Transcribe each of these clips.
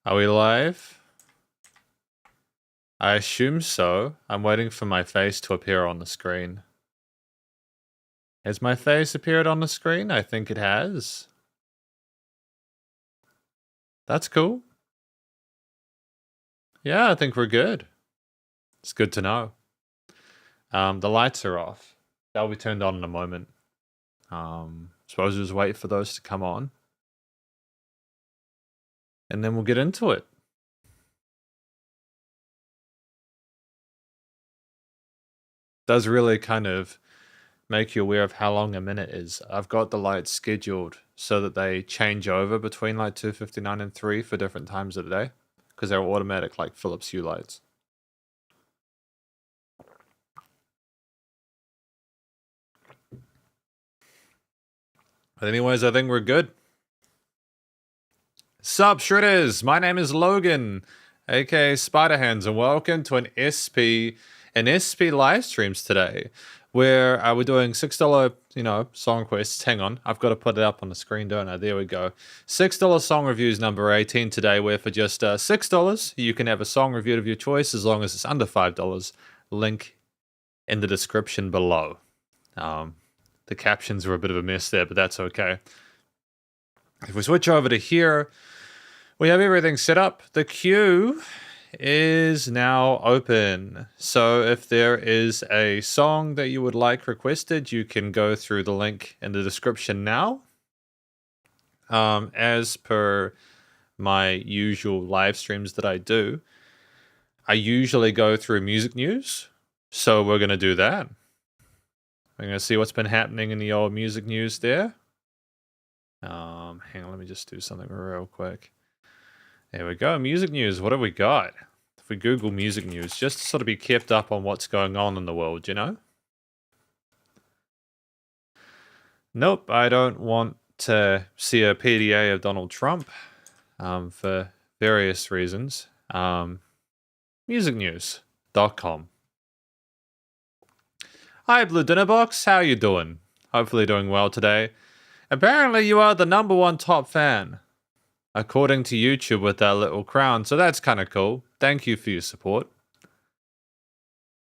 Are we live? I assume so. I'm waiting for my face to appear on the screen. Has my face appeared on the screen? I think it has. That's cool. Yeah, I think we're good. It's good to know. The lights are off. They'll be turned on in a moment. Suppose we'll just wait for those to come on. And then we'll get into it. Does really kind of make you aware of how long a minute is. I've got the lights scheduled so that they change over between like 2:59 and 3 for different times of the day, because they're automatic like Philips Hue lights. But anyways, I think we're good. Sup, Shredders! My name is Logan, aka Spiderhands, and welcome to an SP live streams today, where we're doing $6, song quests. Hang on, I've got to put it up on the screen, don't I? There we go. $6 song reviews number 18 today, where for just $6, you can have a song reviewed of your choice as long as it's under $5. Link in the description below. The captions were a bit of a mess there, but that's okay. If we switch over to here, we have everything set up. The queue is now open. So if there is a song that you would like requested, you can go through the link in the description now. As per my usual live streams that I do, I usually go through music news. So we're going to do that. We're going to see what's been happening in the old music news there. Hang on, let me just do something real quick. There we go, music news. What have we got? If we Google music news, just to sort of be kept up on what's going on in the world, you know? Nope, I don't want to see a PDA of Donald Trump for various reasons. Musicnews.com. Hi, Blue Dinner Box. How you doing? Hopefully doing well today. Apparently you are the ¡1 top fan, according to YouTube with that little crown. So that's kind of cool. Thank you for your support.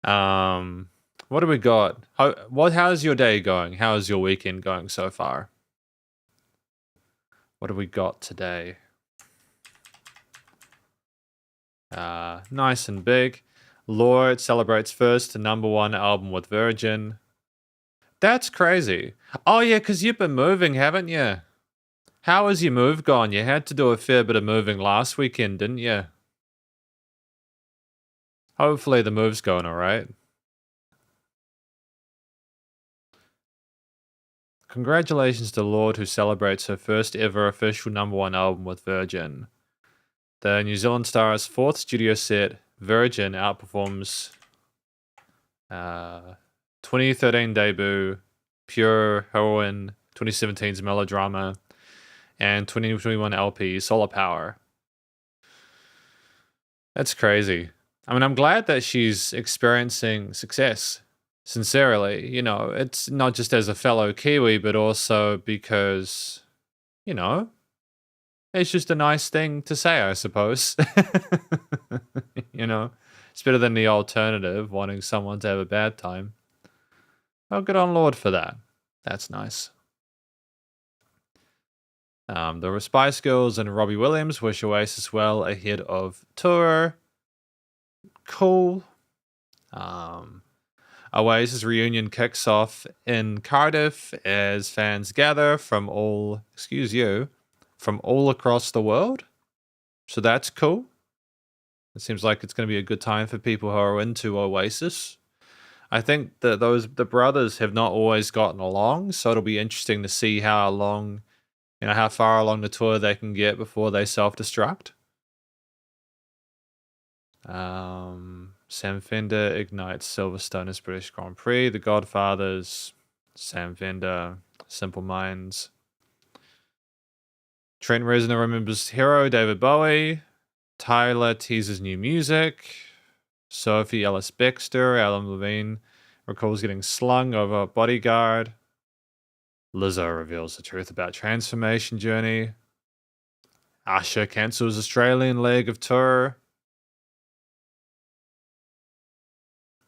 What do we got? How's your day going? How's your weekend going so far? What do we got today? Nice and big. Lorde celebrates first #1 album with Virgin. That's crazy. Oh yeah, because you've been moving, haven't you? How has your move gone? You had to do a fair bit of moving last weekend, didn't you? Hopefully the move's going all right. Congratulations to Lorde, who celebrates her first ever official #1 album with Virgin. The New Zealand star's fourth studio set, Virgin, outperforms 2013 debut, Pure Heroine, 2017's Melodrama, and 2021 LP, Solar Power. That's crazy. I mean, I'm glad that she's experiencing success. Sincerely, it's not just as a fellow Kiwi, but also because, it's just a nice thing to say, I suppose. It's better than the alternative, wanting someone to have a bad time. Oh, good on Lorde for that. That's nice. The Spice Girls and Robbie Williams wish Oasis well ahead of tour. Cool. Oasis reunion kicks off in Cardiff as fans gather from all across the world. So that's cool. It seems like it's going to be a good time for people who are into Oasis. I think that the brothers have not always gotten along, so it'll be interesting to see how far along the tour they can get before they self-destruct. Sam Fender ignites Silverstone as British Grand Prix. The Godfathers, Sam Fender, Simple Minds. Trent Reznor remembers hero David Bowie. Tyler teases new music. Sophie Ellis-Bextor, Alan Levine recalls getting slung over a bodyguard. Lizzo reveals the truth about transformation journey. Usher cancels Australian leg of tour.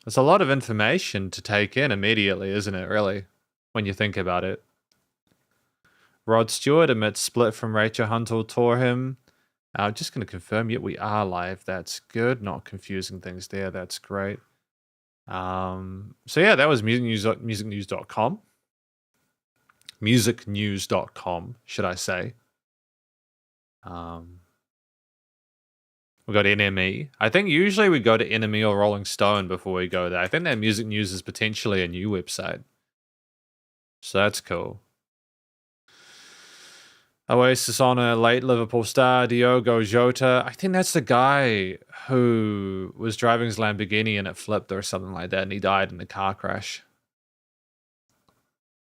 It's a lot of information to take in immediately, isn't it, really, when you think about it? Rod Stewart admits split from Rachel Hunt will tour him. I'm just going to confirm, yet we are live. That's good. Not confusing things there. That's great. So yeah, that was musicnews.com. Musicnews.com, should I say. We got NME. I think usually we go to NME or Rolling Stone before we go there. I think that Music News is potentially a new website. So that's cool. Oasis on a late Liverpool star, Diogo Jota. I think that's the guy who was driving his Lamborghini and it flipped or something like that, and he died in a car crash.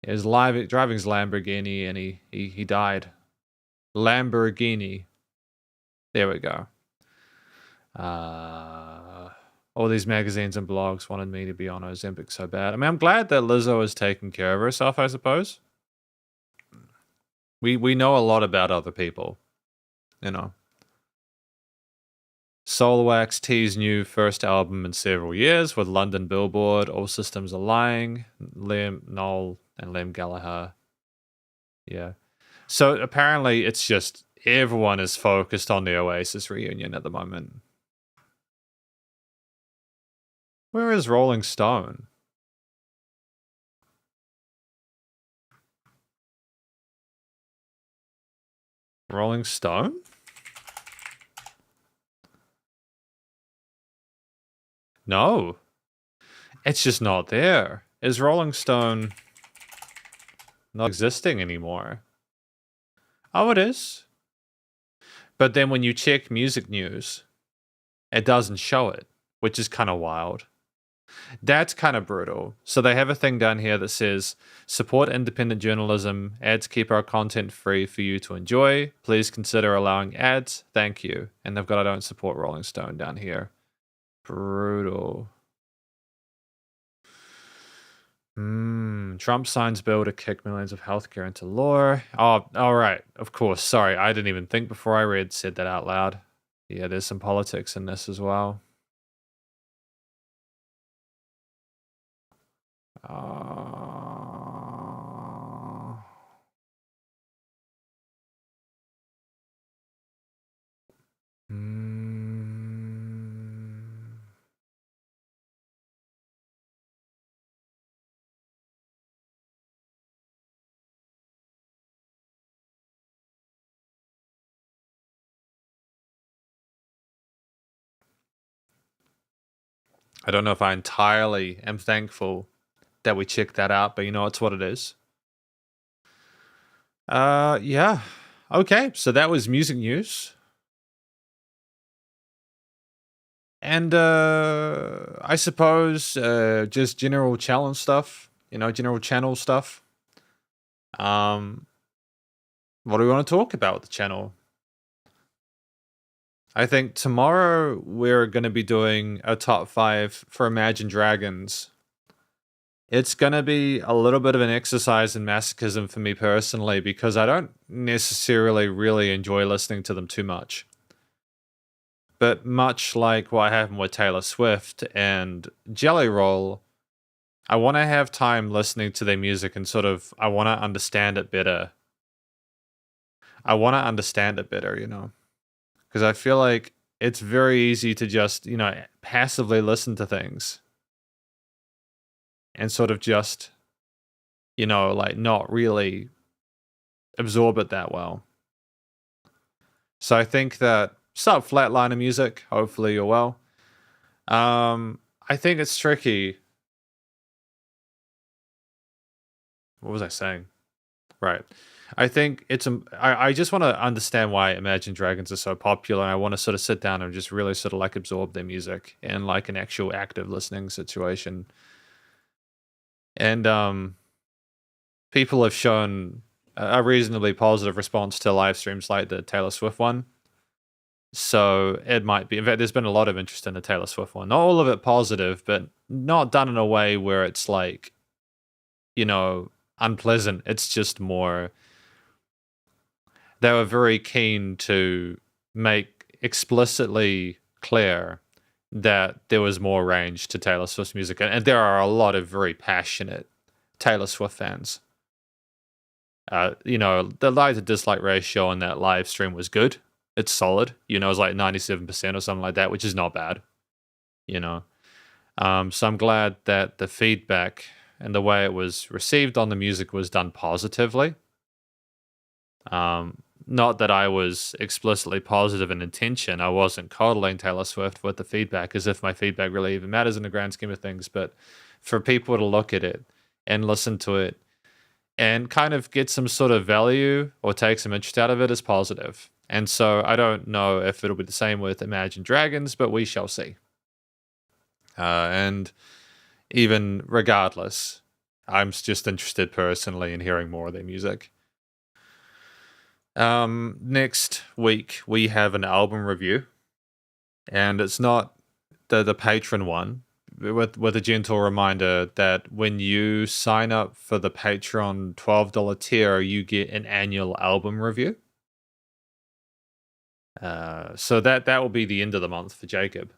He was driving his Lamborghini and he died. Lamborghini. There we go. All these magazines and blogs wanted me to be on Ozempic so bad. I mean, I'm glad that Lizzo is taking care of herself, I suppose. We know a lot about other people, you know. Solarwax teased new first album in several years with London Billboard. All systems are lying. Liam Noel and Liam Gallagher. Yeah. So apparently it's just everyone is focused on the Oasis reunion at the moment. Where is Rolling Stone? Rolling Stone? No. It's just not there. Is Rolling Stone not existing anymore? Oh, it is. But then when you check music news, it doesn't show it, which is kind of wild. That's kind of brutal. So they have a thing down here that says, support independent journalism. Ads keep our content free for you to enjoy. Please consider allowing ads. Thank you. And they've got I don't support Rolling Stone down here. Brutal. Trump signs bill to kick millions of healthcare into law. Oh, all right. Of course. Sorry, I didn't even think before I said that out loud. Yeah, there's some politics in this as well. I don't know if I entirely am thankful that we checked that out, but you know, it's what it is. Yeah. Okay, so that was music news. And I suppose just general challenge stuff, you know, general channel stuff. What do we want to talk about with the channel? I think tomorrow we're going to be doing a top 5 for Imagine Dragons. It's going to be a little bit of an exercise in masochism for me personally because I don't necessarily really enjoy listening to them too much. But much like what happened with Taylor Swift and Jelly Roll, I want to have time listening to their music and sort of, I want to understand it better. You know? Because I feel like it's very easy to just, you know, passively listen to things and sort of just, you know, like not really absorb it that well. So I think that, sup, Flatliner Music, hopefully you're well. I think it's tricky. What was I saying? Right. I think it's I just want to understand why Imagine Dragons are so popular. And I want to sort of sit down and just really sort of like absorb their music in like an actual active listening situation. And people have shown a reasonably positive response to live streams like the Taylor Swift one. So it might be, in fact, there's been a lot of interest in the Taylor Swift one. Not all of it positive, but not done in a way where it's like, you know, unpleasant. It's just more, they were very keen to make explicitly clear that there was more range to Taylor Swift's music. And there are a lot of very passionate Taylor Swift fans. You know, the like to dislike ratio on that live stream was good. It's solid. You know, it's like 97% or something like that, which is not bad. You know, so I'm glad that the feedback and the way it was received on the music was done positively. Not that I was explicitly positive in intention. I wasn't coddling Taylor Swift with the feedback as if my feedback really even matters in the grand scheme of things. But for people to look at it and listen to it and kind of get some sort of value or take some interest out of it is positive. And so I don't know if it'll be the same with Imagine Dragons, but we shall see. And even regardless, I'm just interested personally in hearing more of their music. Next week we have an album review, and it's not the patron one, with a gentle reminder that when you sign up for the Patreon $12 tier, you get an annual album review. So that will be the end of the month for Jacob.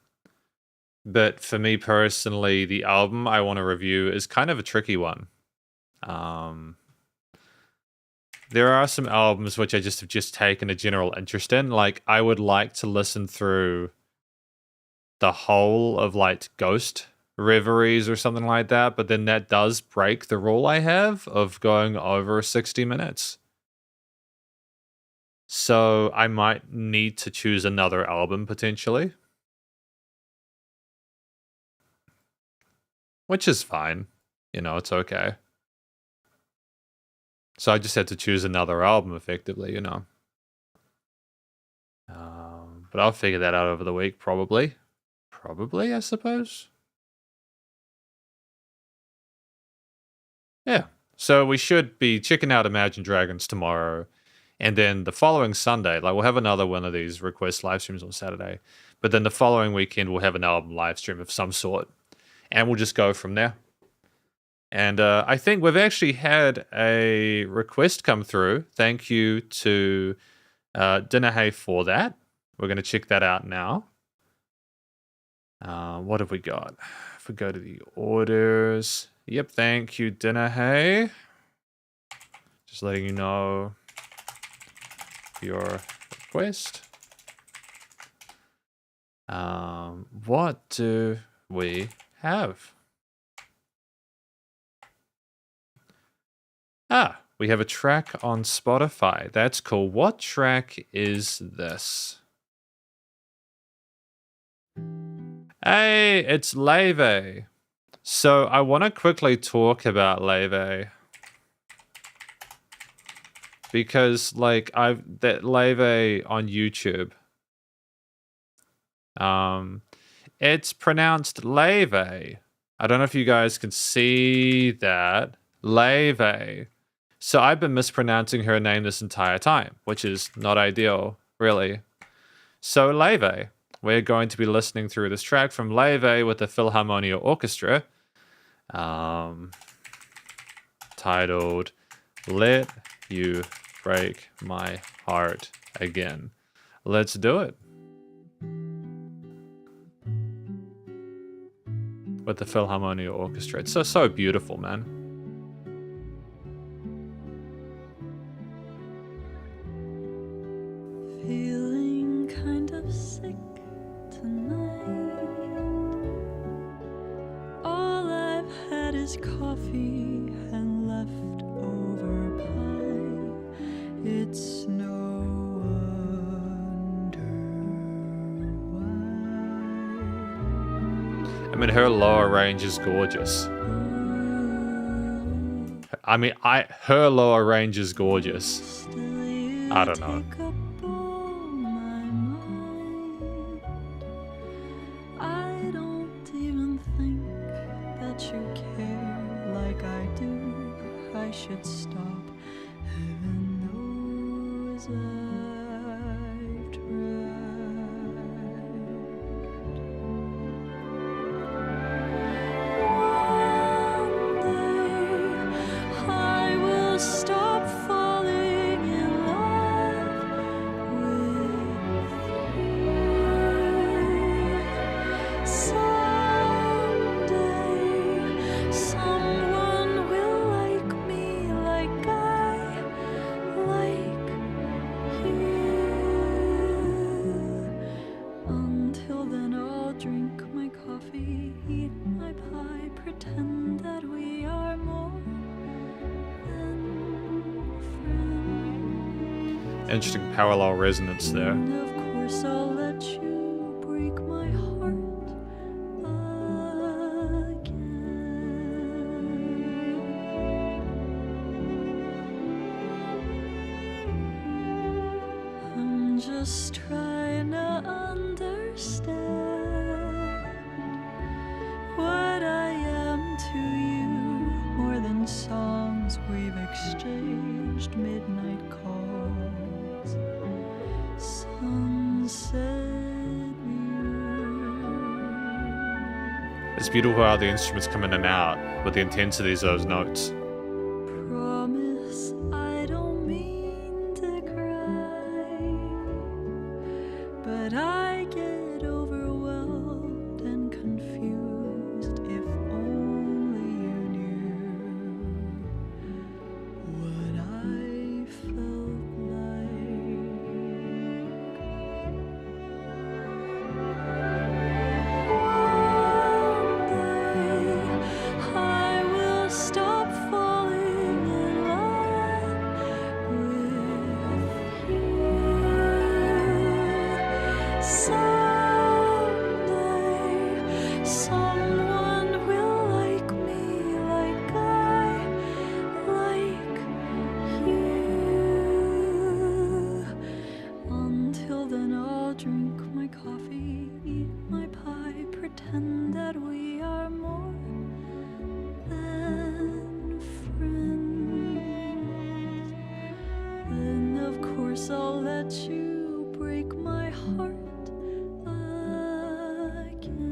But for me personally, the album I want to review is kind of a tricky one. There are some albums which I have just taken a general interest in. Like, I would like to listen through the whole of, like, Ghost Reveries or something like that, but then that does break the rule I have of going over 60 minutes. So I might need to choose another album, potentially. Which is fine. You know, it's okay. So I just had to choose another album, effectively, you know. But I'll figure that out over the week, probably. Probably, I suppose. Yeah. So we should be checking out Imagine Dragons tomorrow. And then the following Sunday, like, we'll have another one of these request live streams on Saturday. But then the following weekend, we'll have an album live stream of some sort. And we'll just go from there. And I think we've actually had a request come through. Thank you to Dinnerhay for that. We're going to check that out now. What have we got? If we go to the orders. Yep, thank you, Dinnerhay. Just letting you know your request. What do we have? We have a track on Spotify. That's cool. What track is this? Hey, it's Leve. So I want to quickly talk about Leve. Because, like, that Leve on YouTube. It's pronounced Leve. I don't know if you guys can see that. Leve. So I've been mispronouncing her name this entire time, which is not ideal, really. So Leve, we're going to be listening through this track from Leve with the Philharmonia Orchestra, titled "Let You Break My Heart Again." Let's do it. With the Philharmonia Orchestra. It's so beautiful, man. Feeling kind of sick tonight. All I've had is coffee and leftover pie. It's no wonder why. I mean, her lower range is gorgeous. I mean, her lower range is gorgeous. I don't know. I don't even think that you care like I do. I should stop. Heaven knows I've tried. One day I will stop falling in love Interesting parallel resonance there. And of course I'll let you break my heart again. I'm just trying to understand what I am to you, more than songs we've exchanged, midnight calls, sunset view. It's beautiful how the instruments come in and out with the intensities of those notes. Promise I don't mean to cry, but I get overwhelmed and confused. If only you knew what I felt like. One day I will stop falling in love with you. Someday someone will like me like I like you. Until then I'll drink my coffee, eat my pie, pretend that we are more than friends. Then of course I'll let you break my heart again.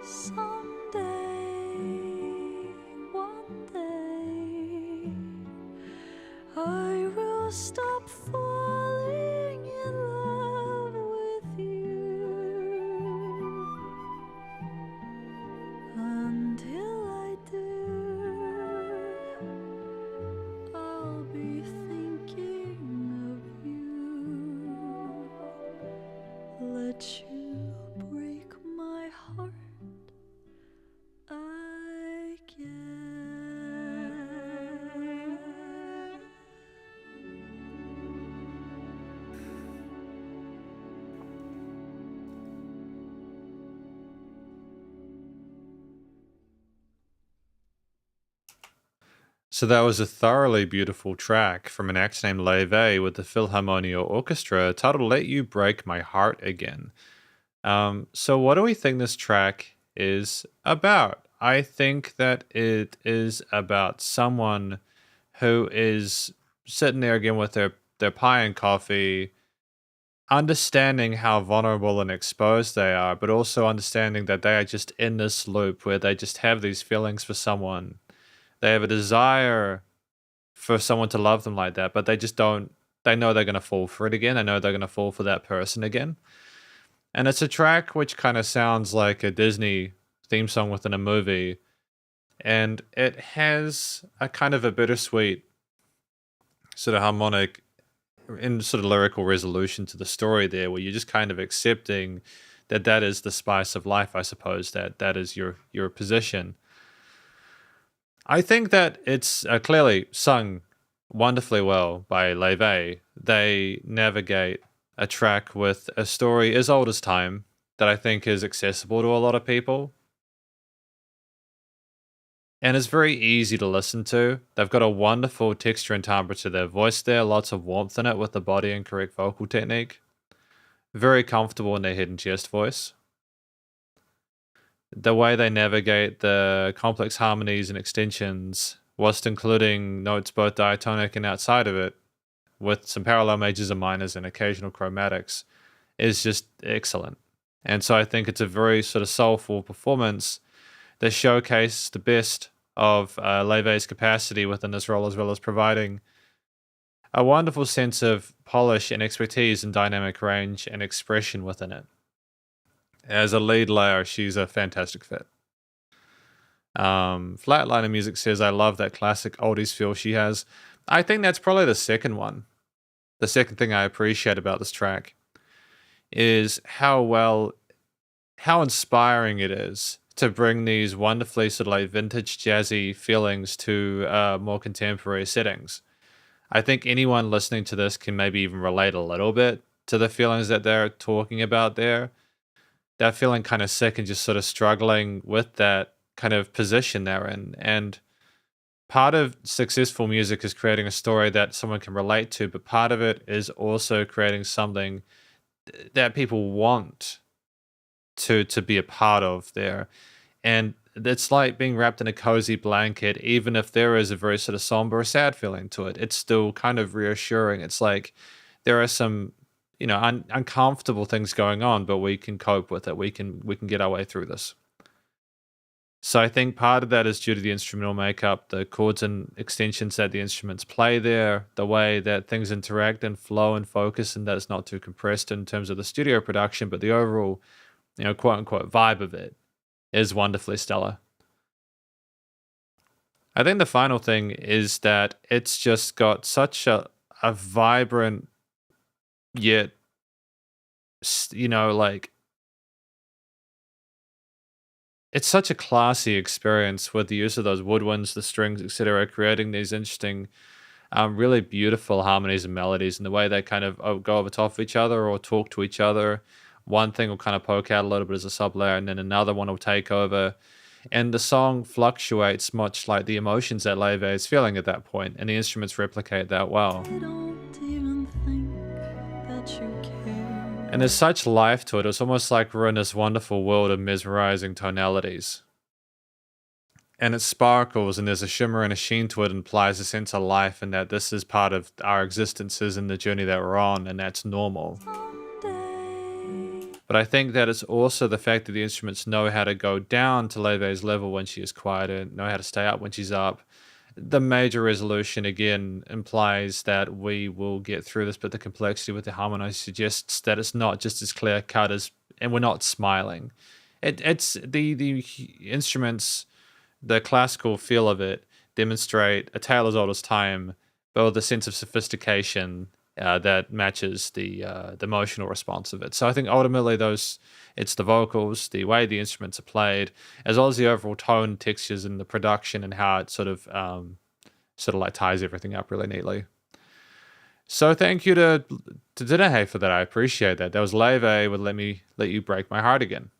Someday, one day, I will stop falling in love with you. Until I do, I'll be thinking of you. Let you break my heart again. So that was a thoroughly beautiful track from an act named Leve with the Philharmonia Orchestra titled Let You Break My Heart Again. So what do we think this track is about? I think that it is about someone who is sitting there again with their pie and coffee, understanding how vulnerable and exposed they are, but also understanding that they are just in this loop where they just have these feelings for someone. They have a desire for someone to love them like that, but they just don't. They know they're going to fall for it again. They know they're going to fall for that person again. And it's a track which kind of sounds like a Disney theme song within a movie. And it has a kind of a bittersweet sort of harmonic and sort of lyrical resolution to the story there, where you're just kind of accepting that that is the spice of life, I suppose, that that is your position. I think that it's clearly sung wonderfully well by Leve. They navigate a track with a story as old as time that I think is accessible to a lot of people. And it's very easy to listen to. They've got a wonderful texture and timbre to their voice there, lots of warmth in it with the body and correct vocal technique. Very comfortable in their head and chest voice. The way they navigate the complex harmonies and extensions, whilst including notes both diatonic and outside of it, with some parallel majors and minors and occasional chromatics, is just excellent. And so I think it's a very sort of soulful performance that showcased the best of Leve's capacity within this role, as well as providing a wonderful sense of polish and expertise and dynamic range and expression within it. As a lead layer, she's a fantastic fit. Flatliner Music says, I love that classic oldies feel she has. I think that's probably the second one. The second thing I appreciate about this track is how inspiring it is to bring these wonderfully sort of like vintage jazzy feelings to more contemporary settings. I think anyone listening to this can maybe even relate a little bit to the feelings that they're talking about there. They're feeling kind of sick and just sort of struggling with that kind of position they're in. And part of successful music is creating a story that someone can relate to, but part of it is also creating something that people want to be a part of there. And it's like being wrapped in a cozy blanket, even if there is a very sort of somber or sad feeling to it. It's still kind of reassuring. It's like there are some, you know, uncomfortable things going on, but we can cope with it. We can get our way through this. So I think part of that is due to the instrumental makeup, the chords and extensions that the instruments play there, the way that things interact and flow and focus, and that it's not too compressed in terms of the studio production, but the overall, you know, quote unquote vibe of it is wonderfully stellar. I think the final thing is that it's just got such a vibrant, yet, you know, like, it's such a classy experience with the use of those woodwinds, the strings, etc., creating these interesting, really beautiful harmonies and melodies, and the way they kind of go over top of each other or talk to each other. One thing will kind of poke out a little bit as a sub-layer, and then another one will take over. And the song fluctuates much like the emotions that Leve is feeling at that point, and the instruments replicate that well. I don't even think that you care. And there's such life to it. It's almost like we're in this wonderful world of mesmerizing tonalities. And it sparkles, and there's a shimmer and a sheen to it, and implies a sense of life, and that this is part of our existences and the journey that we're on, and that's normal. But I think that it's also the fact that the instruments know how to go down to Leve's level when she is quieter, know how to stay up when she's up. The major resolution, again, implies that we will get through this, but the complexity with the harmonies suggests that it's not just as clear cut as, and we're not smiling. It's the instruments, the classical feel of it, demonstrate a tale as old as time, but with a sense of sophistication that matches the emotional response of it. So I think ultimately it's the vocals, the way the instruments are played, as well as the overall tone, textures, and the production, and how it sort of like ties everything up really neatly. So thank you to Dinahe for that. I appreciate that. That was Leve with Let You Break My Heart Again.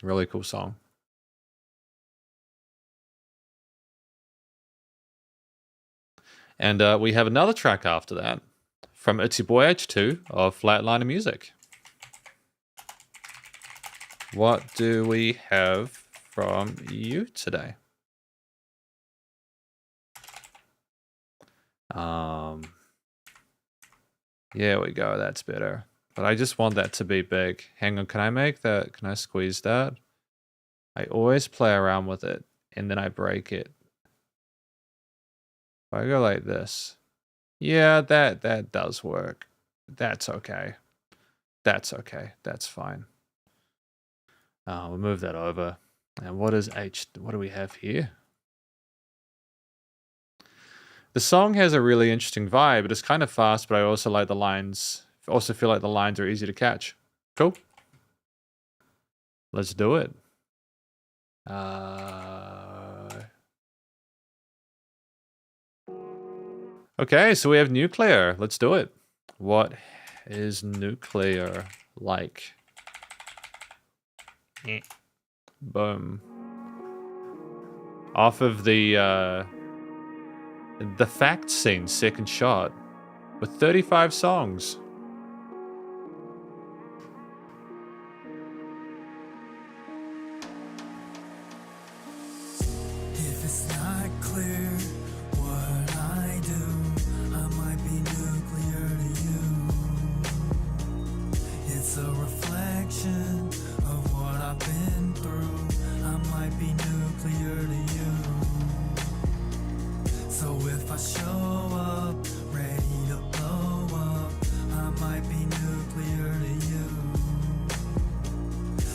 Really cool song. And we have another track after that from It's Your Boy H2 of Flatliner Music. What do we have from you today? Yeah, we go. That's better. But I just want that to be big. Hang on, can I make that? Can I squeeze that? I always play around with it, and then I break it. If I go like this, yeah, that does work. That's okay. That's okay. That's fine. We'll move that over. And what do we have here? The song has a really interesting vibe. It is kind of fast, but I also like the lines. Also feel like the lines are easy to catch. Cool. Let's do it. Okay, so we have Nuclear. Let's do it. What is Nuclear like? Boom. Off of the Fact Scene second shot with 35 songs. If it's not clear what I do, I might be nuclear to you. It's a reflection of what I've been through. I might be nuclear to you. So if I show up ready to blow up, I might be nuclear to you.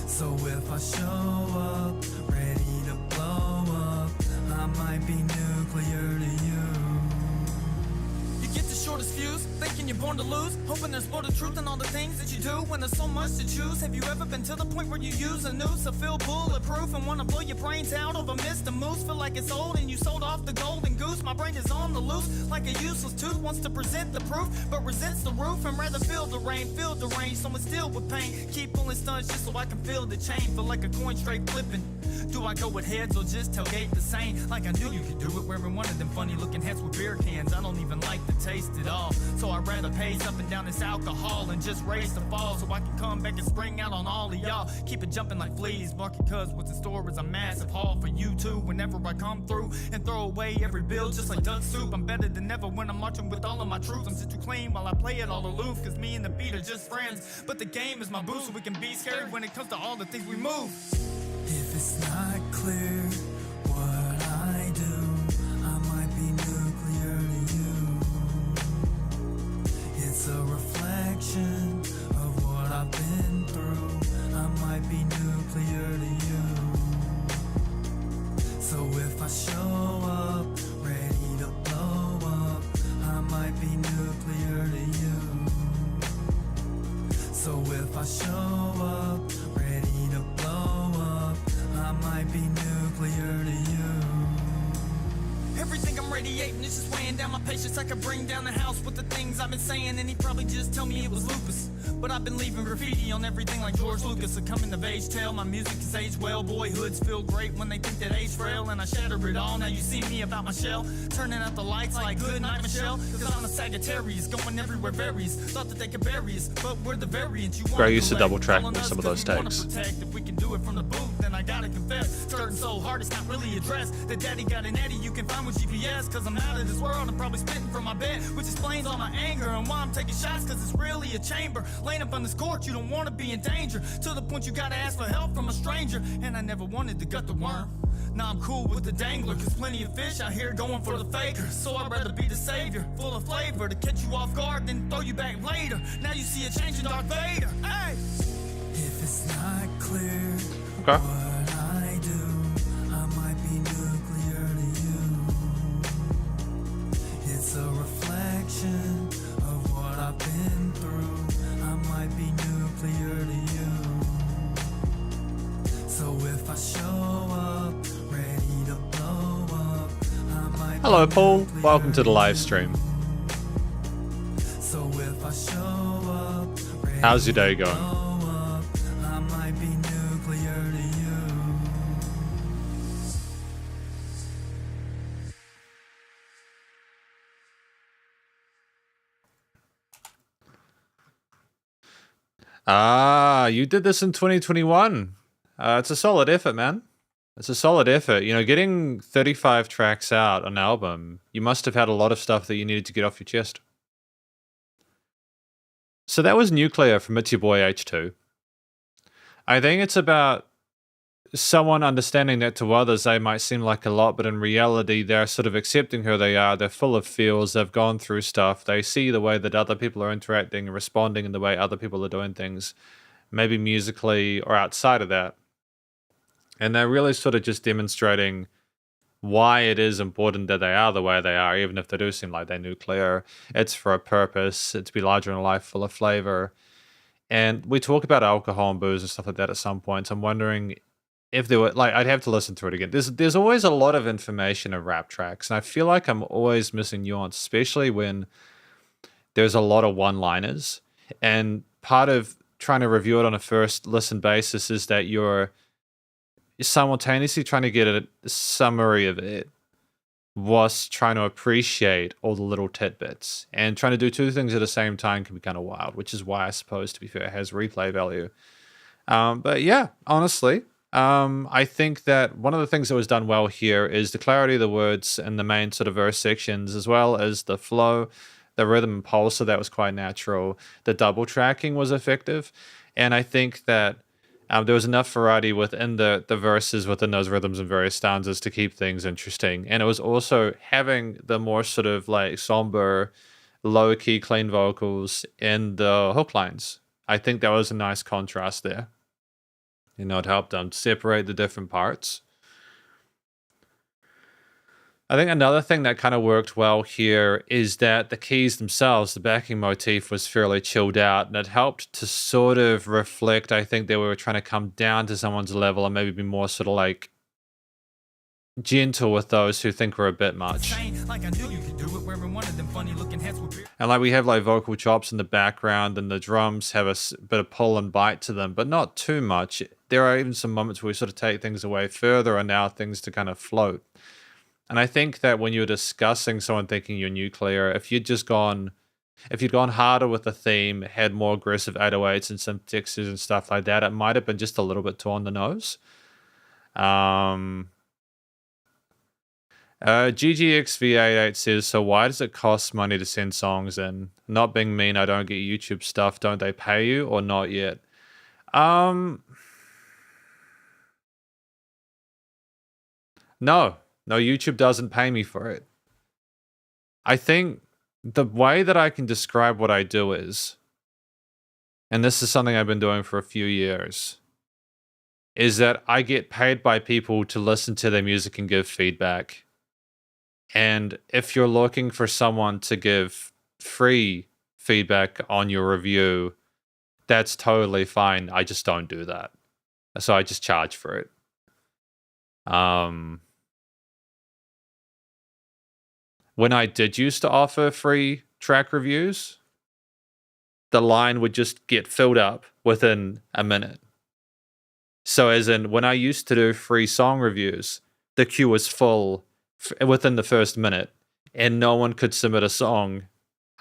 So if I show up ready to blow up, I might be nuclear to you. You get to shortest fuse, thinking you're born to lose, hoping there's more to truth in all the things that you do when there's so much to choose. Have you ever been to the point where you use a noose to feel bulletproof and wanna blow your brains out over Mr. Moose? Feel like it's old and you sold off the golden goose. My brain is on the loose like a useless tooth, wants to present the proof but resents the roof and rather feel the rain, feel the rain. Someone still with pain, keep pulling stunts just so I can feel the chain. Feel like a coin straight flipping. Do I go with heads or just tailgate the same? Like I knew you could do it, wearing one of them funny looking hats with beer cans. I don't even like the taste at all, so I'd rather pace up and down this alcohol and just race the fall so I can come back and spring out on all of y'all. Keep it jumping like fleas, market cuz what's in store is a massive haul for you too. Whenever I come through and throw away every bill just like duck soup. I'm better than ever when I'm marching with all of my troops. I'm just too clean while I play it all aloof, cause me and the beat are just friends, but the game is my boost so we can be scary when it comes to all the things we move. If it's not clear what I do, I might be nuclear to you. It's a reflection of what I've been through. I might be nuclear to you. So if I show up ready to blow up, I might be nuclear to you. So if I show up ready to blow up, I might be nuclear to you. Everything I'm radiating is just weighing down my patience. I could bring down the house with the things I've been saying, and he'd probably just tell me it was lupus. But I've been leaving graffiti on everything like George Lucas. A coming of age tale, my music has aged well. Boyhoods feel great when they think that age frail, and I shatter it all. Now you see me about my shell, turning out the lights like good night Michelle. Cause I'm a Sagittarius, going everywhere varies. Thought that they could bury us, but we're the variants. You Great use to double track with some of those takes. If we can do it from the booth, then I gotta confess, skirting so hard it's not really addressed. That daddy got an Eddie you can find with GPS. Cause I'm out of this world, I'm probably spitting from my bed, which explains all my anger and why I'm taking shots. Cause it's really a chamber, laying up on this court, you don't wanna be in danger, to the point you gotta ask for help from a stranger. And I never wanted to gut the worm, now I'm cool with the dangler, cause plenty of fish out here going for the faker. So I'd rather be the savior, full of flavor, to catch you off guard then throw you back later. Now you see a change in Darth Vader. Hey! If it's not clear Okay. what I do, I might be nuclear to you. It's a reflection of what I've been through. I might be nuclear to you. So if I show up ready to blow up, I might Hello, be Paul. nuclear Welcome to the you. live stream. So if I show up ready How's your day to going? blow up, I might be nuclear to you. Ah, you did this in 2021. It's a solid effort, man. It's a solid effort. You know, getting 35 tracks out on an album, you must have had a lot of stuff that you needed to get off your chest. So that was Nuclear from It's Your Boy H2. I think it's about someone understanding that to others they might seem like a lot, but in reality they're sort of accepting who they are. They're full of feels, they've gone through stuff, they see the way that other people are interacting and responding in the way other people are doing things, maybe musically or outside of that. And they're really sort of just demonstrating why it is important that they are the way they are, even if they do seem like they're nuclear. It's for a purpose, it's to be larger in life, full of flavor. And we talk about alcohol and booze and stuff like that at some points. I'm wondering if there were, like, I'd have to listen through it again. There's always a lot of information in rap tracks, and I feel like I'm always missing nuance, especially when there's a lot of one-liners. And part of trying to review it on a first listen basis is that you're simultaneously trying to get a summary of it whilst trying to appreciate all the little tidbits. And trying to do two things at the same time can be kind of wild, which is why I suppose, to be fair, it has replay value. But yeah, honestly, I think that one of the things that was done well here is the clarity of the words in the main sort of verse sections, as well as the flow, the rhythm and pulse, so that was quite natural. The double tracking was effective. And I think that there was enough variety within the verses, within those rhythms and various stanzas to keep things interesting. And it was also having the more sort of like somber, low-key, clean vocals in the hook lines. I think that was a nice contrast there. You know, it helped them separate the different parts. I think another thing that kind of worked well here is that the keys themselves, the backing motif was fairly chilled out, and it helped to sort of reflect, I think, that we were trying to come down to someone's level and maybe be more sort of like gentle with those who think we're a bit much. Like I knew you could do it, wearing one of them funny looking hats with beard. And like we have like vocal chops in the background, and the drums have a bit of pull and bite to them, but not too much. There are even some moments where we sort of take things away further and allow things to kind of float. And I think that when you're discussing someone thinking you're nuclear, if you'd gone harder with the theme, had more aggressive 808s and some textures and stuff like that, it might have been just a little bit too on the nose. GGXV88 says, so why does it cost money to send songs in? Not being mean, I don't get YouTube stuff. Don't they pay you or not yet? No, YouTube doesn't pay me for it. I think the way that I can describe what I do is, and this is something I've been doing for a few years, is that I get paid by people to listen to their music and give feedback. And if you're looking for someone to give free feedback on your review, that's totally fine. I just don't do that. So I just charge for it. When I did used to offer free track reviews, the line would just get filled up within a minute. So as in, when I used to do free song reviews, the queue was full within the first minute, and no one could submit a song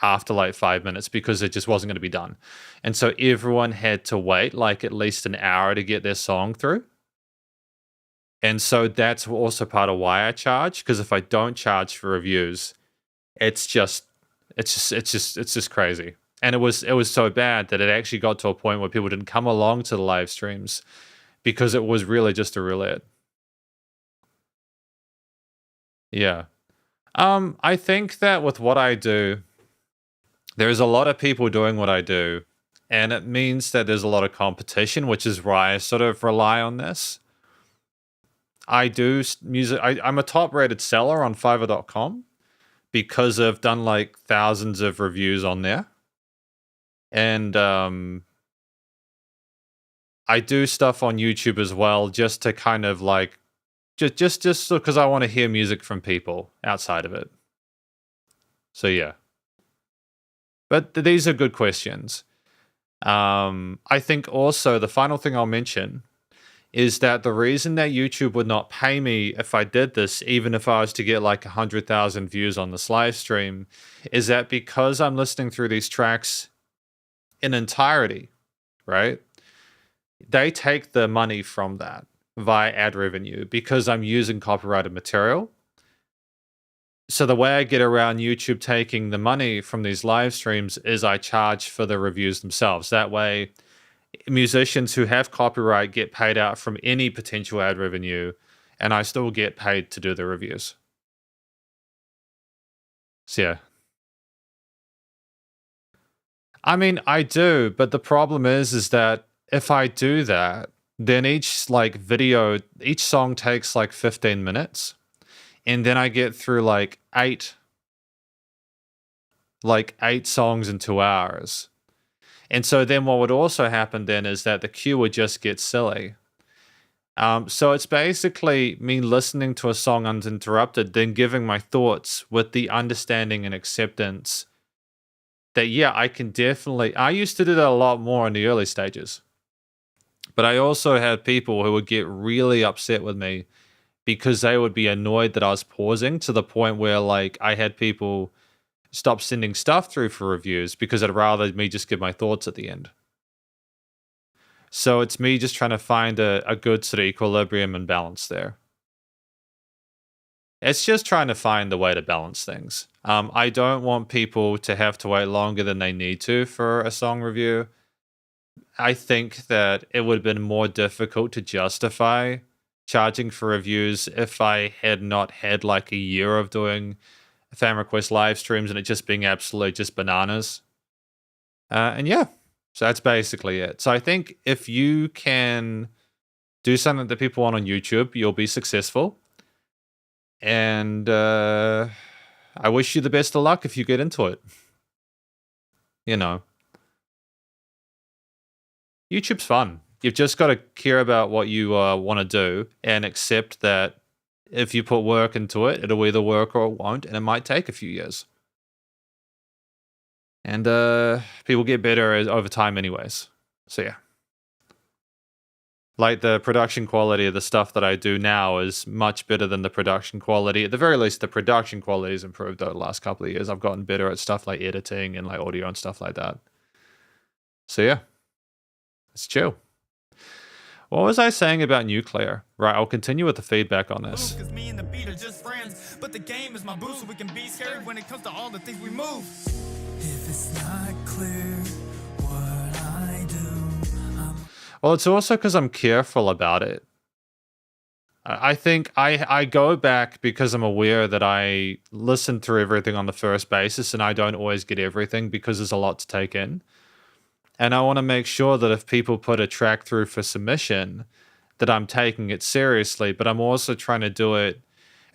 after like 5 minutes because it just wasn't going to be done. And so everyone had to wait like at least an hour to get their song through. And so that's also part of why I charge, because if I don't charge for reviews, it's just crazy. And it was so bad that it actually got to a point where people didn't come along to the live streams because it was really just a roulette. Yeah. I think that with what I do, there's a lot of people doing what I do, and it means that there's a lot of competition, which is why I sort of rely on this. I do music. I'm a top rated seller on Fiverr.com because I've done like thousands of reviews on there. And I do stuff on YouTube as well, just to kind of like, just because I want to hear music from people outside of it. So yeah. But these are good questions. I think also the final thing I'll mention is that the reason that YouTube would not pay me if I did this, even if I was to get like 100,000 views on this live stream, is that because I'm listening through these tracks in entirety, right? They take the money from that via ad revenue because I'm using copyrighted material. So the way I get around YouTube taking the money from these live streams is I charge for the reviews themselves. That way, musicians who have copyright get paid out from any potential ad revenue, and I still get paid to do the reviews. So yeah. I mean, I do, but the problem is that if I do that, then each like video, each song takes like 15 minutes, and then I get through like eight songs in 2 hours. And so then what would also happen then is that the queue would just get silly. So it's basically me listening to a song uninterrupted, then giving my thoughts with the understanding and acceptance that, yeah, I used to do that a lot more in the early stages. But I also had people who would get really upset with me because they would be annoyed that I was pausing, to the point where like I had people stop sending stuff through for reviews because I'd rather me just give my thoughts at the end. So it's me just trying to find a good sort of equilibrium and balance there. It's just trying to find the way to balance things. I don't want people to have to wait longer than they need to for a song review. I think that it would have been more difficult to justify charging for reviews if I had not had like a year of doing fan request live streams and it just being absolutely just bananas. And yeah, so that's basically it. So I think if you can do something that people want on YouTube, you'll be successful. And I wish you the best of luck if you get into it. You know, YouTube's fun. You've just got to care about what you want to do and accept that if you put work into it, it'll either work or it won't, and it might take a few years. And people get better over time anyways. So yeah. Like, the production quality of the stuff that I do now is much better than the production quality. At the very least, the production quality has improved over the last couple of years. I've gotten better at stuff like editing and like audio and stuff like that. So yeah, it's chill. What was I saying about nuclear? Right, I'll continue with the feedback on this. Cause me and the beat are just friends, but the game is my boost so we can be scary when it comes to all the things we move. If it's not clear what I do, Well, it's also because I'm careful about it. I think I go back because I'm aware that I listen through everything on the first basis and I don't always get everything because there's a lot to take in. And I want to make sure that if people put a track through for submission, that I'm taking it seriously, but I'm also trying to do it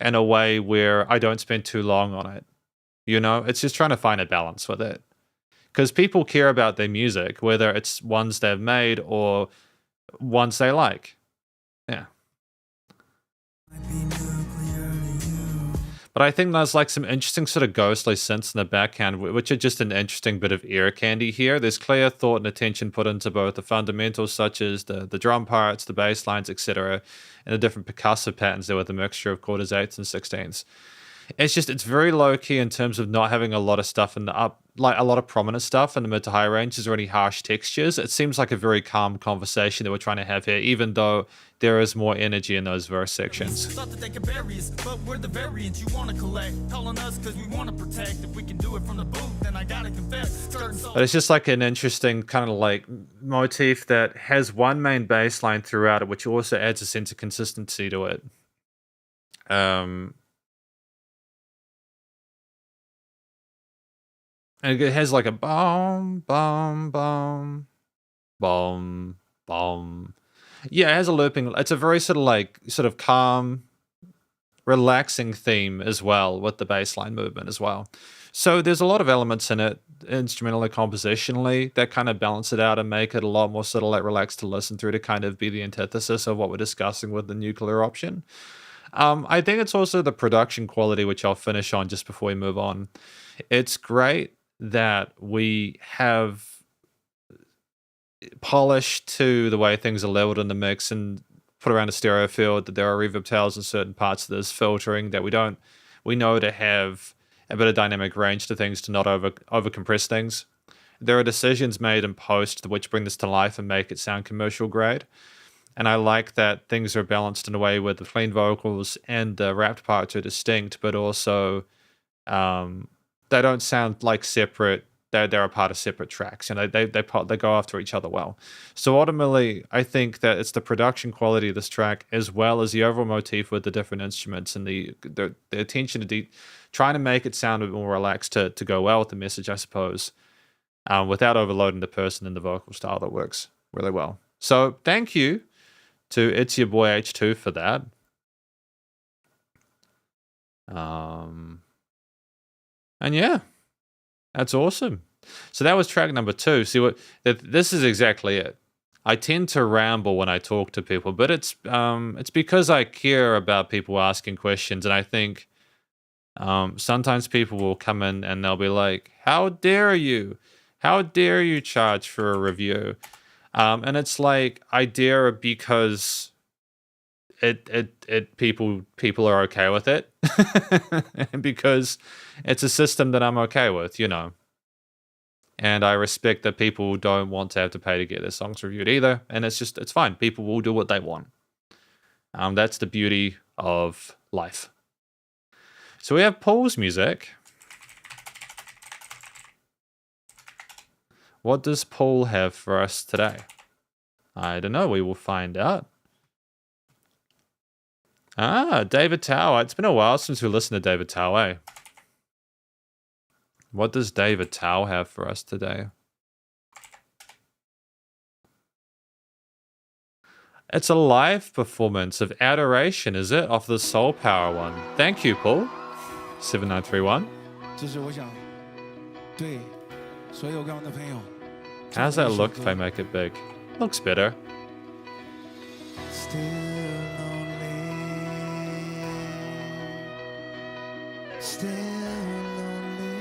in a way where I don't spend too long on it. You know, it's just trying to find a balance with it. Because people care about their music, whether it's ones they've made or ones they like. Yeah. might be nuclear to you. But I think there's like some interesting sort of ghostly synths in the backhand, which are just an interesting bit of ear candy here. There's clear thought and attention put into both the fundamentals, such as the drum parts, the bass lines, etc., and the different percussive patterns there with a mixture of quarters, 8s, and 16s. It's very low key in terms of not having a lot of stuff in the up, like a lot of prominent stuff in the mid to high ranges or any harsh textures. It seems like a very calm conversation that we're trying to have here, even though there is more energy in those verse sections. Thought that they could bury us, but we're the variants you want to collect. Calling us because we want to protect. If we can do it from the booth, then I gotta confess. But it's just like an interesting kind of like motif that has one main bass line throughout it, which also adds a sense of consistency to it. And it has like a boom, boom, boom, boom, boom. Yeah, it has a looping. It's a very sort of calm, relaxing theme as well with the bass line movement as well. So there's a lot of elements in it, instrumentally, compositionally, that kind of balance it out and make it a lot more sort of like relaxed to listen through, to kind of be the antithesis of what we're discussing with the nuclear option. I think it's also the production quality, which I'll finish on just before we move on. It's great that we have polished to the way things are leveled in the mix and put around a stereo field, that there are reverb tails in certain parts of this, filtering that we know to have a bit of dynamic range to things, to not over compress things. There are decisions made in post which bring this to life and make it sound commercial grade. And I like that things are balanced in a way where the clean vocals and the rapped parts are distinct, but also they don't sound like separate. They're a part of separate tracks, and they go after each other well. So ultimately, I think that it's the production quality of this track, as well as the overall motif with the different instruments and the attention to trying to make it sound a bit more relaxed to go well with the message, I suppose, without overloading the person and the vocal style, that works really well. So thank you to It's Your Boy H2 for that. And yeah, that's awesome. So that was track number 2. See what this is exactly it. I tend to ramble when I talk to people, but it's because I care about people asking questions, and I think sometimes people will come in and they'll be like, "How dare you? How dare you charge for a review?" And it's like, I dare because people are okay with it, and because it's a system that I'm okay with, you know. And I respect that people don't want to have to pay to get their songs reviewed either, and it's fine. People will do what they want. That's the beauty of life. So we have Paul's music. What does Paul have for us today? I don't know. We will find out. David Tao. It's been a while since we listened to David Tao, eh? What does David Tao have for us today? It's a live performance of Adoration, is it? Off the Soul Power one. Thank you, Paul. 7931. 这是我想对所有各位的朋友。 How does that look if I make it big? Looks better. Still lonely, still lonely.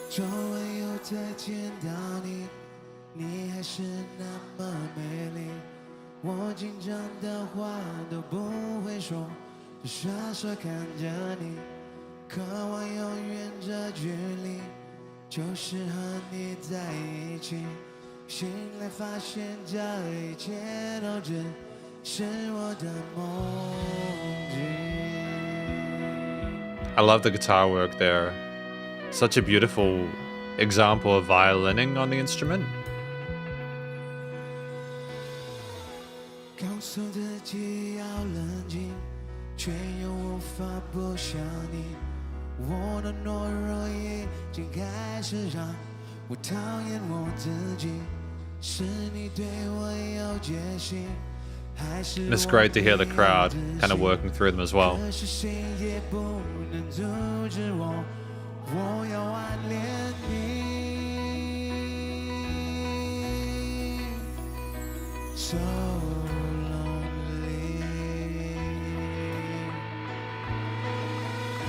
昨晚又再见到你，你还是那么美丽。我紧张的话都不会说，就傻傻看着你，渴望永远这距离。 就是和你在一起，醒来发现这一切都只是我的梦境。 I love the guitar work there. Such a beautiful example of violining on the instrument. 告诉自己要冷静，却又无法不想你。 我的懦弱已经开始让我讨厌我自己，是你对我有决心，还是 And it's great to hear the crowd kind of working through them as well. 可是谁也不能阻止我，我要暗恋你。So lonely.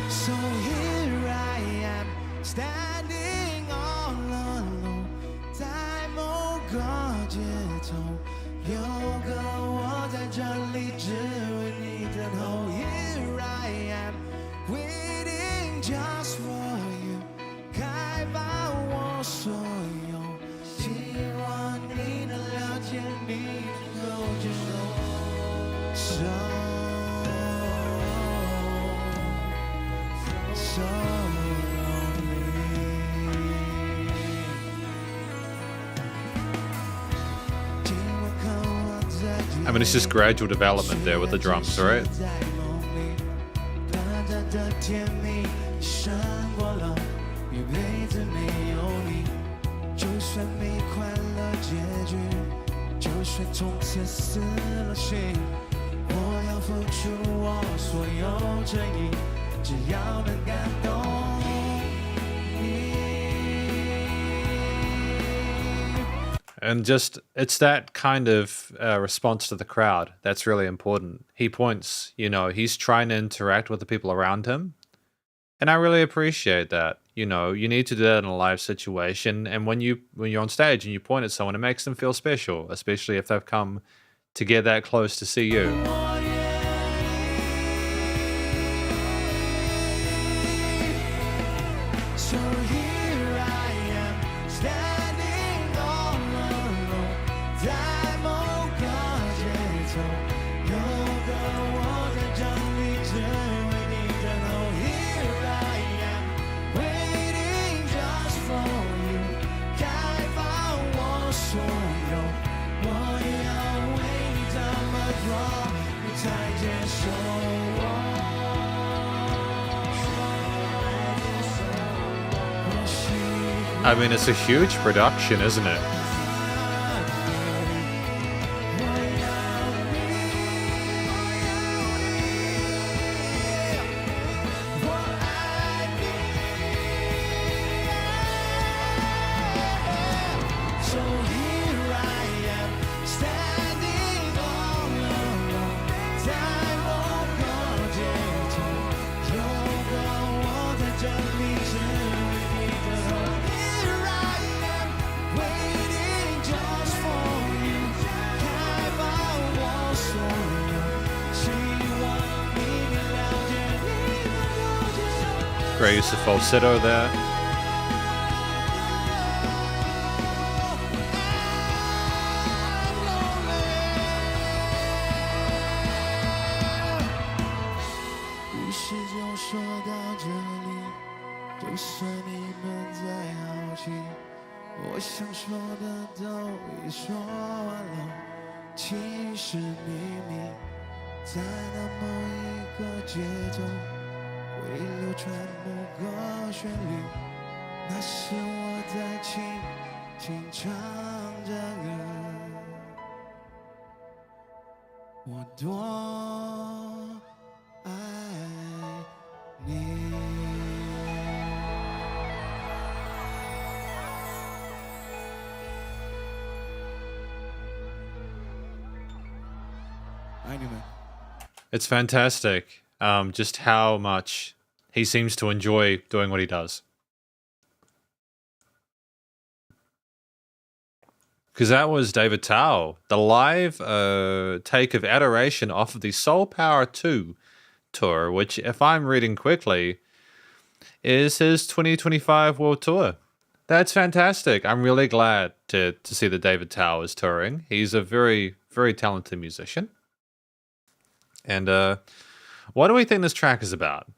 So here I am, standing all alone， 在某个街头，有个我在这里只为你等候。Here I am, waiting just for you， 开放我所有，希望你能了解，你能够接受。So lonely. I mean, it's just gradual development there with the drums, right? 只要能感动你。 And just, it's that kind of response to the crowd that's really important. He points, you know, he's trying to interact with the people around him. And I really appreciate that. You know, you need to do that in a live situation. And when you're on stage and you point at someone, it makes them feel special, especially if they've come to get that close to see you. So here I am, standing all alone， 在某个街头，有个我在这里只为你等候。Here I am, waiting just for you， 开放我所有，我要为你这么做，你才接受我。 I mean, it's a huge production, isn't it? So here I am, standing all alone， 在某个街头，有个我在这里只为你等候。Here I am, waiting just for you， 开放我所有，希望你能了解，你能够接受。 Great use of falsetto there. 故事就说到这里，就算你们再好奇，我想说的都已说完了。其实秘密在那某一个节奏，会流传某个旋律，那是我在情请唱着歌，我多爱你。爱你们。 It's fantastic. Just how much he seems to enjoy doing what he does. Because that was David Tao, the live take of Adoration off of the Soul Power 2 tour, which, if I'm reading quickly, is his 2025 world tour. That's fantastic. I'm really glad to see that David Tao is touring. He's a very, very talented musician. And what do we think this track is about?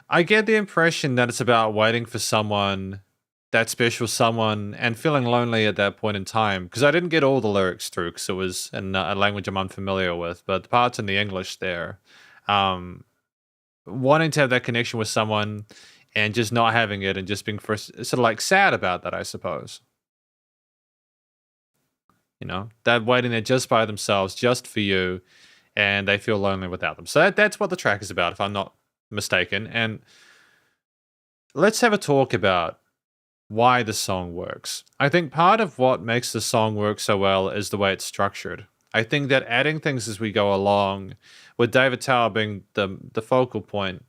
I get the impression that it's about waiting for someone, that special someone, and feeling lonely at that point in time. Because I didn't get all the lyrics through because it was in a language I'm unfamiliar with, but the parts in the English there. Wanting to have that connection with someone and just not having it and just being sort of like sad about that, I suppose. You know, that waiting there just by themselves, just for you, and they feel lonely without them. So that's what the track is about, if I'm not mistaken. And let's have a talk about why the song works. I think part of what makes the song work so well is the way it's structured. I think that adding things as we go along, with David Tao being the focal point,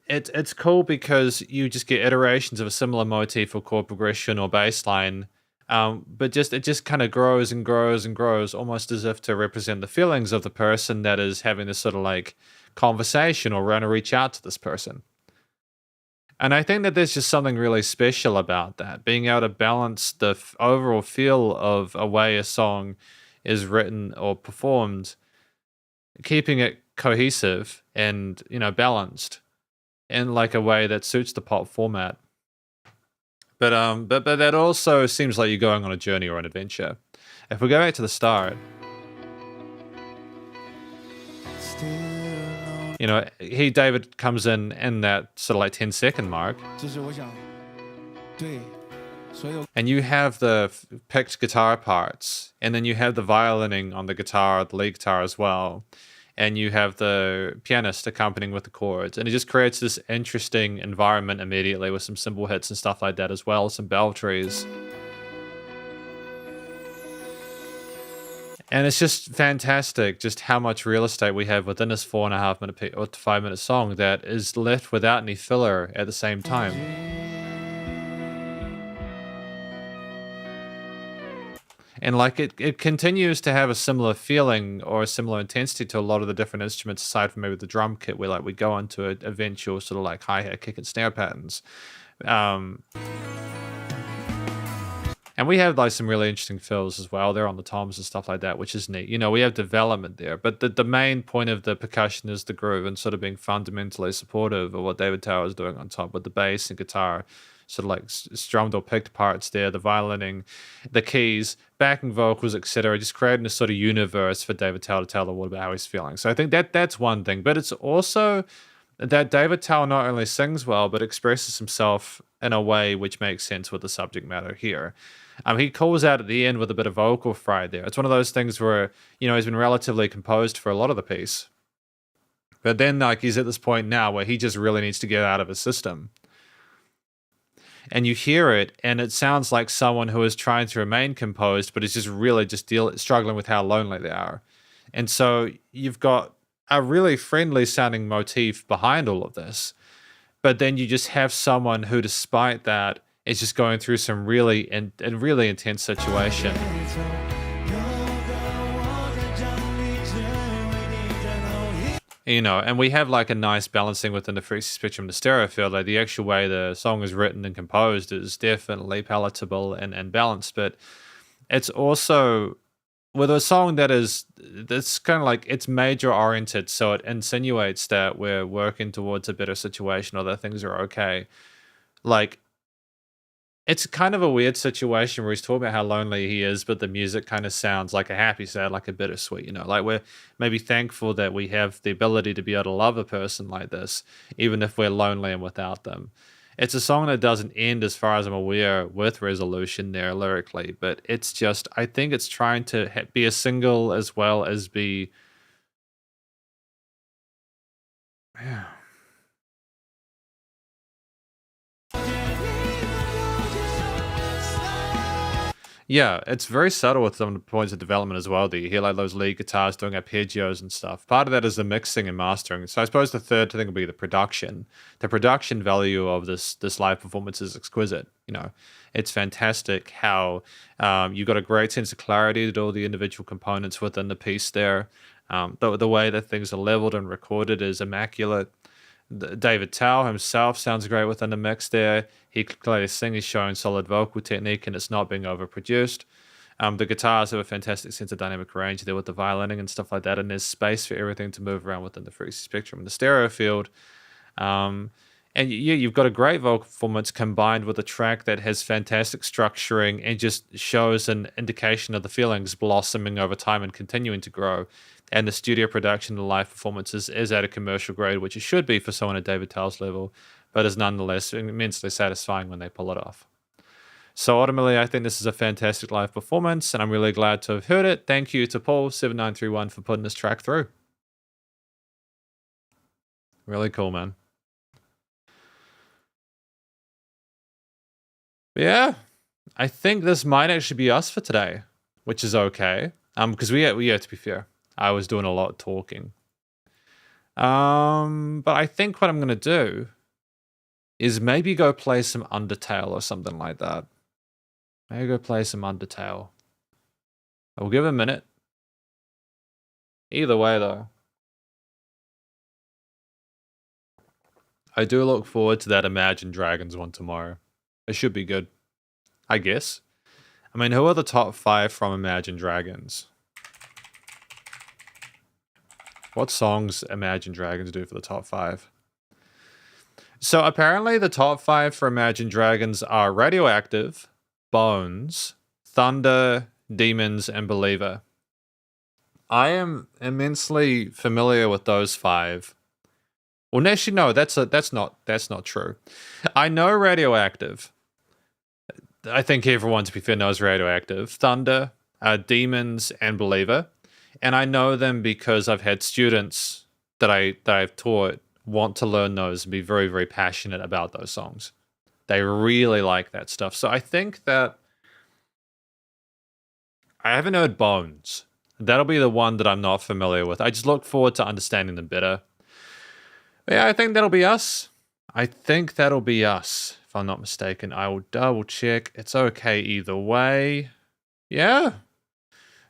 it's cool because you just get iterations of a similar motif or chord progression or bass line. But it just kind of grows and grows and grows, almost as if to represent the feelings of the person that is having this sort of like conversation or trying to reach out to this person. And I think that there's just something really special about that, being able to balance the overall feel of a way a song is written or performed, keeping it cohesive and, you know, balanced in like a way that suits the pop format. But that also seems like you're going on a journey or an adventure. If we go back to the start, you know, David comes in that sort of like 10-second mark, 这是我想对所有 and you have the picked guitar parts, and then you have the violining on the guitar, the lead guitar as well, and you have the pianist accompanying with the chords, and it just creates this interesting environment immediately with some cymbal hits and stuff like that as well, some bell trees. And it's just fantastic just how much real estate we have within this 4.5 minute or 5 minute song that is left without any filler at the same time. And like it continues to have a similar feeling or a similar intensity to a lot of the different instruments, aside from maybe the drum kit, where like we go into an eventual sort of like hi-hat, kick, and snare patterns. And we have like some really interesting fills as well. They're on the toms and stuff like that, which is neat. You know, we have development there, but the main point of the percussion is the groove and sort of being fundamentally supportive of what David Tao is doing on top with the bass and guitar, sort of like strummed or picked parts there, the violining, the keys, backing vocals, etc. Just creating a sort of universe for David Tao to tell the world about how he's feeling. So I think that's one thing, but it's also that David Tao not only sings well, but expresses himself in a way which makes sense with the subject matter here. He calls out at the end with a bit of vocal fry there. It's one of those things where, you know, he's been relatively composed for a lot of the piece. But then like he's at this point now where he just really needs to get out of his system. And you hear it, and it sounds like someone who is trying to remain composed, but is just really just struggling with how lonely they are. And so you've got a really friendly sounding motif behind all of this. But then you just have someone who, despite that, is just going through some really intense situation. You know, and we have like a nice balancing within the frequency spectrum, the stereo field. Like the actual way the song is written and composed is definitely palatable and balanced, but it's also with a song that's kind of like it's major oriented, so it insinuates that we're working towards a better situation or that things are okay. Like, it's kind of a weird situation where he's talking about how lonely he is, but the music kind of sounds like a happy sad, like a bittersweet, you know, like we're maybe thankful that we have the ability to be able to love a person like this, even if we're lonely and without them. It's a song that doesn't end, as far as I'm aware, with resolution there lyrically, but it's just, I think it's trying to be a single as well as be. Yeah. Yeah, it's very subtle with some of the points of development as well. That you hear like those lead guitars doing arpeggios and stuff. Part of that is the mixing and mastering. So I suppose the third thing will be the production. The production value of this live performance is exquisite. You know, it's fantastic how you've got a great sense of clarity to all the individual components within the piece there. The way that things are leveled and recorded is immaculate. David Tao himself sounds great within the mix there. He can clearly sing, he's showing solid vocal technique, and it's not being overproduced. The guitars have a fantastic sense of dynamic range there with the violining and stuff like that, and there's space for everything to move around within the frequency spectrum and the stereo field. And yeah, you've got a great vocal performance combined with a track that has fantastic structuring and just shows an indication of the feelings blossoming over time and continuing to grow. And the studio production, the live performances is at a commercial grade, which it should be for someone at David Tell's level, but is nonetheless immensely satisfying when they pull it off. So ultimately, I think this is a fantastic live performance, and I'm really glad to have heard it. Thank you to Paul7931 for putting this track through. Really cool, man. Yeah, I think this might actually be us for today, which is okay. Because we had to be fair, I was doing a lot of talking. But I think what I'm gonna do is maybe go play some Undertale or something like that. Maybe go play some Undertale. I'll give it a minute. Either way, though, I do look forward to that Imagine Dragons one tomorrow. It should be good, I guess. I mean, who are the top 5 from Imagine Dragons? What songs Imagine Dragons do for the top 5? So apparently the top 5 for Imagine Dragons are Radioactive, Bones, Thunder, Demons, and Believer. I am immensely familiar with those 5. Well, actually, no, that's not true. I know Radioactive. I think everyone, to be fair, knows Radioactive. Thunder, Demons, and Believer. And I know them because I've had students that I've taught want to learn those and be very, very passionate about those songs. They really like that stuff. So I think that I haven't heard Bones. That'll be the one that I'm not familiar with. I just look forward to understanding them better. But yeah, I think that'll be us. If I'm not mistaken. I will double check. It's okay either way. Yeah.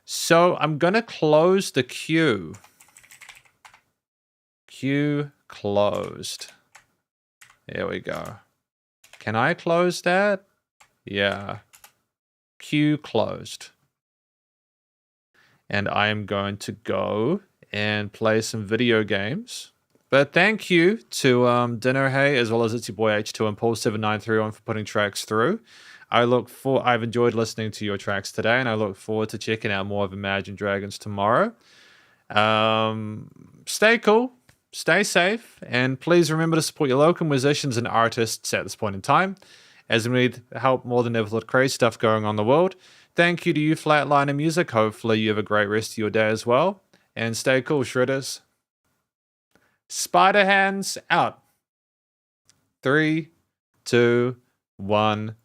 So I'm going to close the queue. Queue closed. There we go. Can I close that? Yeah. Queue closed. And I am going to go and play some video games. But thank you to Dinner Hey, as well as It's Your Boy H2 and Paul7931 for putting tracks through. I've enjoyed listening to your tracks today, and I look forward to checking out more of Imagine Dragons tomorrow. Stay cool, stay safe, and please remember to support your local musicians and artists at this point in time, as we need help more than ever with the crazy stuff going on in the world. Thank you to you, Flatliner Music. Hopefully you have a great rest of your day as well. And stay cool, Shredders. Spiderhands out. 3, 2, 1.